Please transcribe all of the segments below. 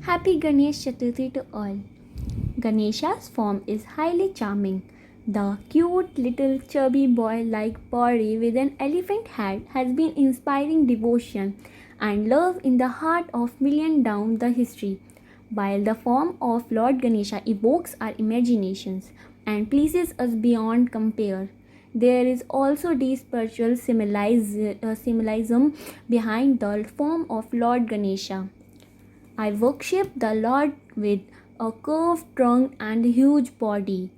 Happy Ganesh Chaturthi to all. Ganesha's form is highly charming. The cute little chubby boy like body with an elephant head has been inspiring devotion and love in the heart of millions down the history. While the form of Lord Ganesha evokes our imaginations and pleases us beyond compare, there is also deep spiritual symbolism behind the form of Lord Ganesha. I worship the Lord with a curved trunk and a huge body.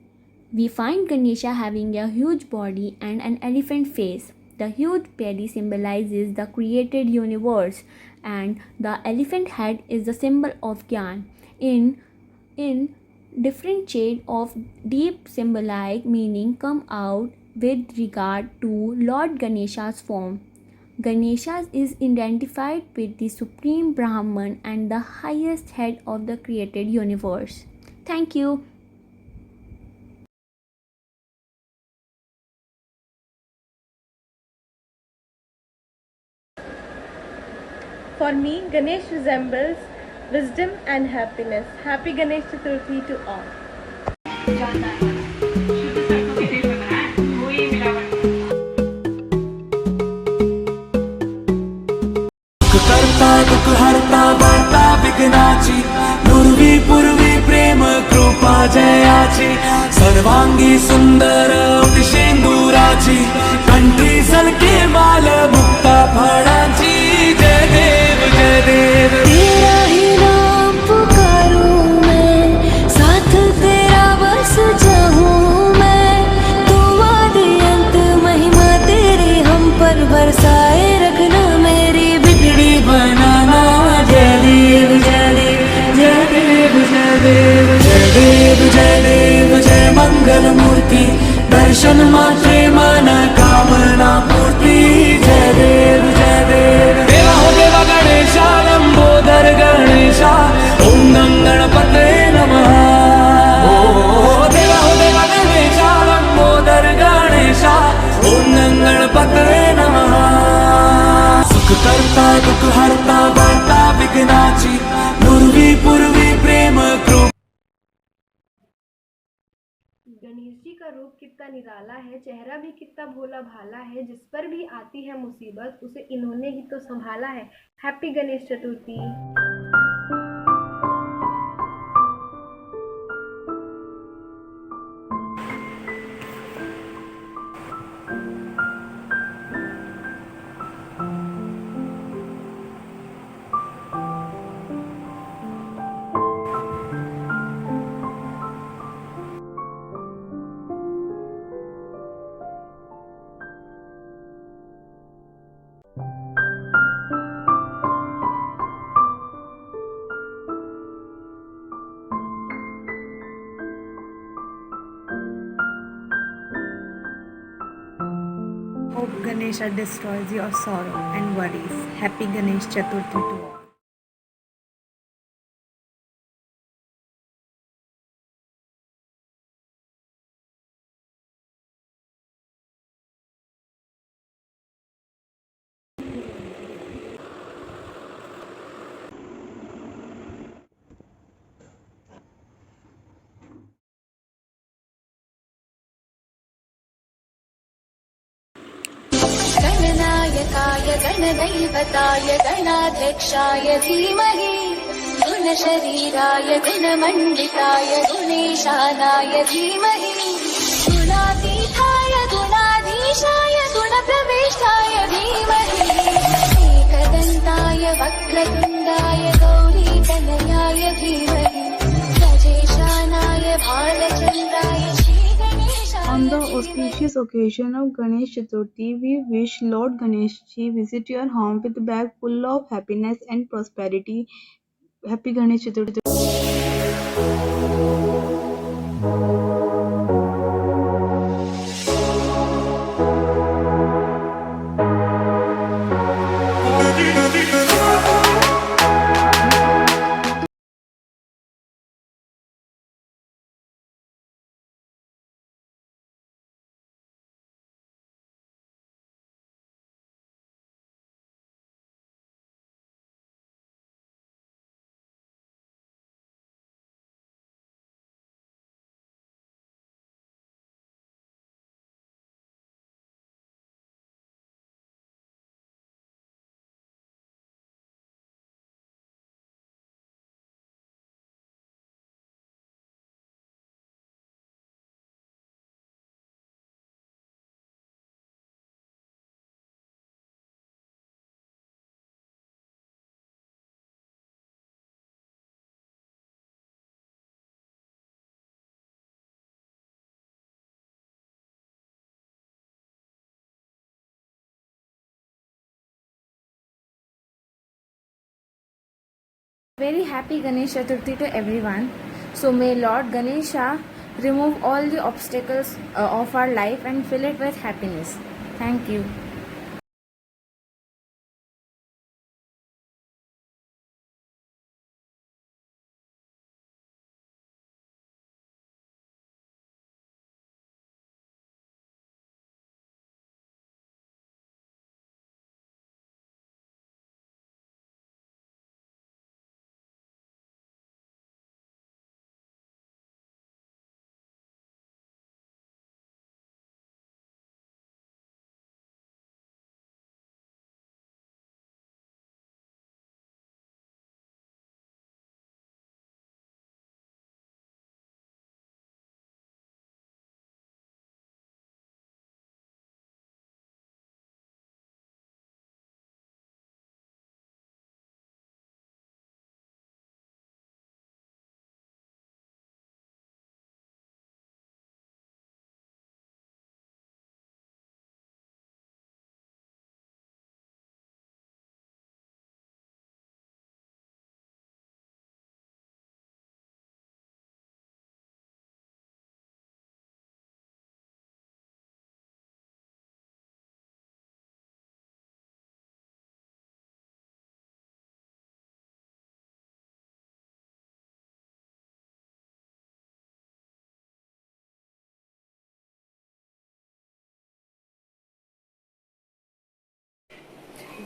We find Ganesha having a huge body and an elephant face. The huge body symbolizes the created universe, and the elephant head is the symbol of Gyan. In different shade of deep symbolic meaning come out with regard to Lord Ganesha's form. Ganesha is identified with the Supreme Brahman and the highest head of the created universe. Thank you. For me, Ganesh resembles wisdom and happiness. Happy Ganesh Chaturthi to all. करता दुख हरता वार्ता विघ्नाची नुरवी पूर्वी प्रेम कृपा जयाची सर्वांगी सुंदर शेंदुराची कंठी सलके माल मुक्ता फळांची जय देव जय देव तेरा ही नाम पुकारूं मैं साथ तेरा बस जाऊं मैं तू आदि अंत महिमा तेरी हम पर बरसाए रखना मेरी बिगड़ी बनाना जय देव जय देव जय देव जय देव जय देव जय देव जय मंगल मूर्ति दर्शन मात्रे मन कामना पूर्ति जय देव जय देव देवा हो देवा गणेशा लंबोदर गणेशा ओम गं गणपते नमः ओ देवा हो देवा गणेशा लंबोदर गणेशा ओम गं गणपते नमः सुख करता दुख हरता वार्ता विघ्नाची नुरवी पूर्वी प्रेम कृपा गणेश जी का रूप कितना निराला है, चेहरा भी कितना भोला भाला है। जिस पर भी आती है मुसीबत उसे इन्होंने ही तो संभाला है। Happy Ganesh Chaturthi. Hope Ganesha destroys your sorrow and worries. Happy Ganesh Chaturthi to all. गणनायकाय गणदैवताय गणाध्यक्षाय धीमहि गुणशरीराय गुणमण्डिताय गुणेशानाय धीमहि गुणातीताय गुणाधीशाय गुणप्रविष्टाय धीमहि एकदन्ताय वक्रतुण्डाय गौरीतनयाय धीमहि गजेशानाय भालचन्द्राय On the auspicious occasion of Ganesh Chaturthi, we wish Lord Ganesh visit your home with a bag full of happiness and prosperity. Happy Ganesh Chaturthi. Very happy Ganesh Chaturthi to everyone. So may Lord Ganesha remove all the obstacles of our life and fill it with happiness. Thank you.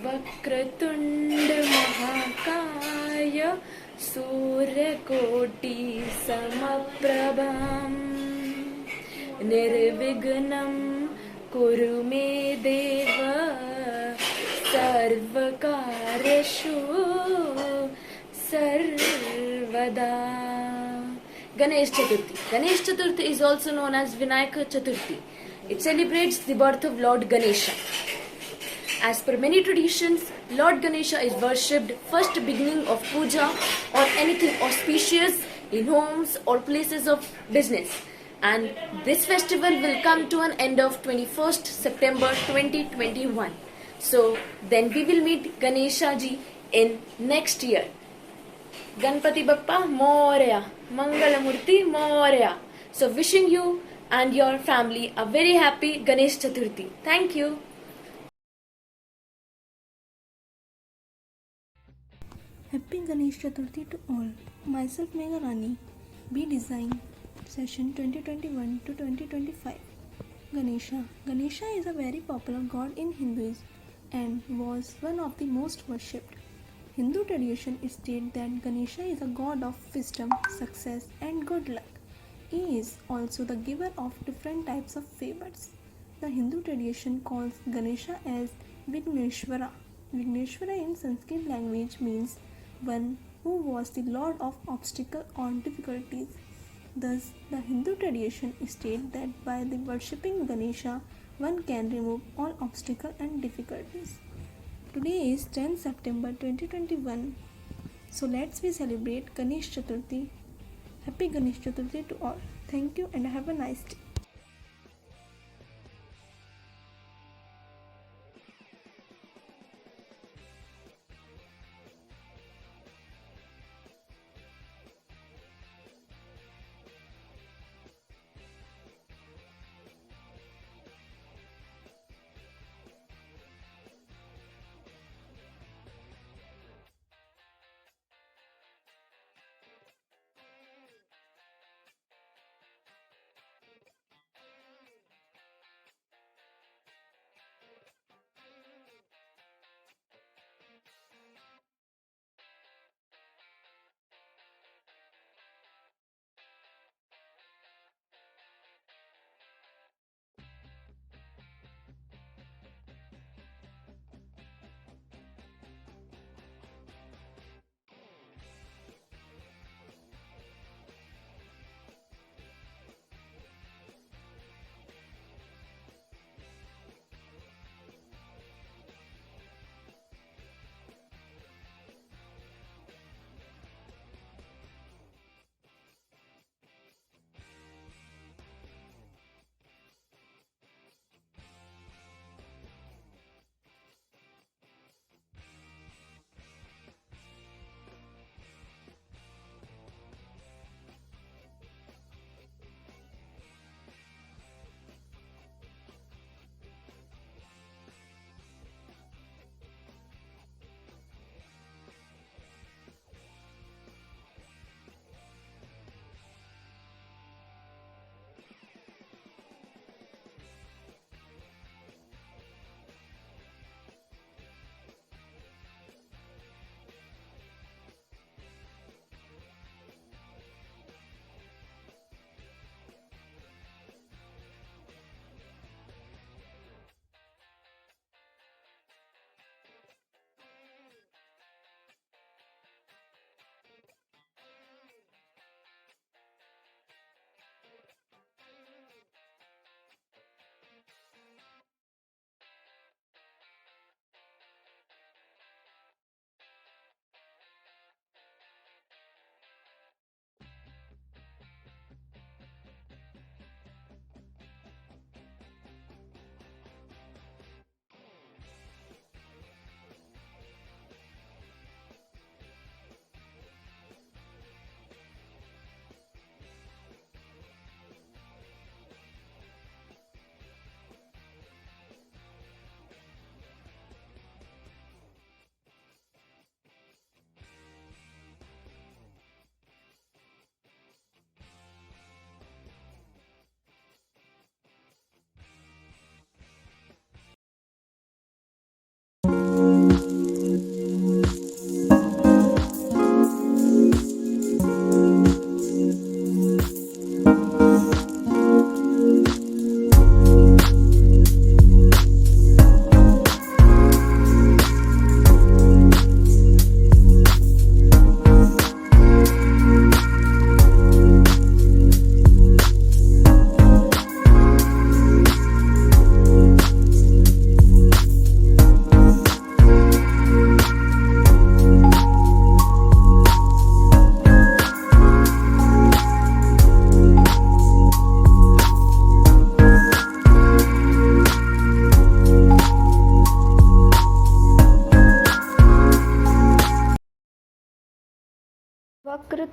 Vakratunda महाकाय सूर्यकोटि समप्रभं निर्विघ्नं कुरु मे देव सर्वकार्येषु सर्वदा. Ganesh Chaturthi. Ganesh Chaturthi is also known as Vinayaka Chaturthi. It celebrates the birth of Lord Ganesha. As per many traditions, Lord Ganesha is worshipped first beginning of puja or anything auspicious in homes or places of business. And this festival will come to an end of 21st September 2021. So then we will meet Ganesha ji in next year. Ganpati Bappa Moria, Mangalamurti Moria. So wishing you and your family a very happy Ganesh Chaturthi. Thank you. Happy Ganesh Chaturthi to all. Myself Megha Rani, B Design, session 2021 to 2025. Ganesha. Ganesha is a very popular god in Hinduism and was one of the most worshipped. Hindu tradition states that Ganesha is a god of wisdom, success, and good luck. He is also the giver of different types of favors. The Hindu tradition calls Ganesha as Vigneshwara. Vigneshwara in Sanskrit language means one who was the lord of obstacle or difficulties. Thus, the Hindu tradition states that by the worshipping Ganesha, one can remove all obstacles and difficulties. Today is 10 September 2021. So let's we celebrate Ganesh Chaturthi. Happy Ganesh Chaturthi to all. Thank you and have a nice day.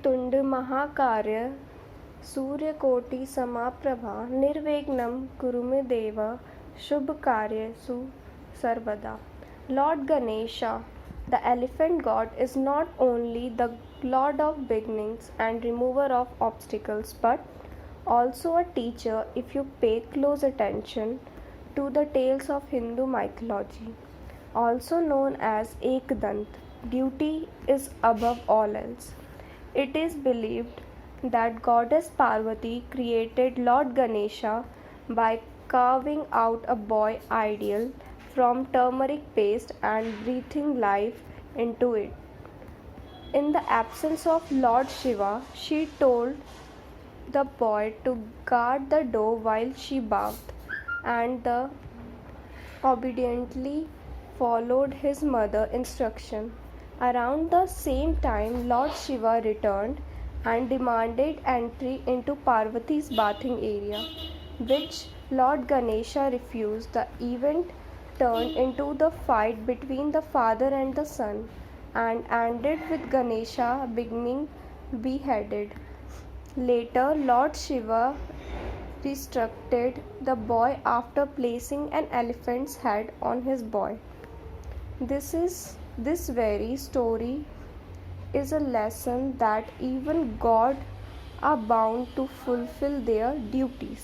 Vakratunda महाकाय सूर्यकोटि समाप्रभा निर्विघ्नं कुरु मे देव शुभ कार्येषु सर्वदा. Lord Ganesha, the elephant god, is not only the lord of beginnings and remover of obstacles but also a teacher if you pay close attention to the tales of Hindu mythology. Also known as Ekdant, duty is above all else. It is believed that goddess Parvati created Lord Ganesha by carving out a boy ideal from turmeric paste and breathing life into it. In the absence of Lord Shiva, she told the boy to guard the door while she bathed, and the obediently followed his mother's instruction. Around the same time, Lord Shiva returned and demanded entry into Parvati's bathing area, which Lord Ganesha refused. The event turned into the fight between the father and the son and ended with Ganesha being beheaded. Later, Lord Shiva restricted the boy after placing an elephant's head on his boy. This very story is a lesson that even God are bound to fulfill their duties.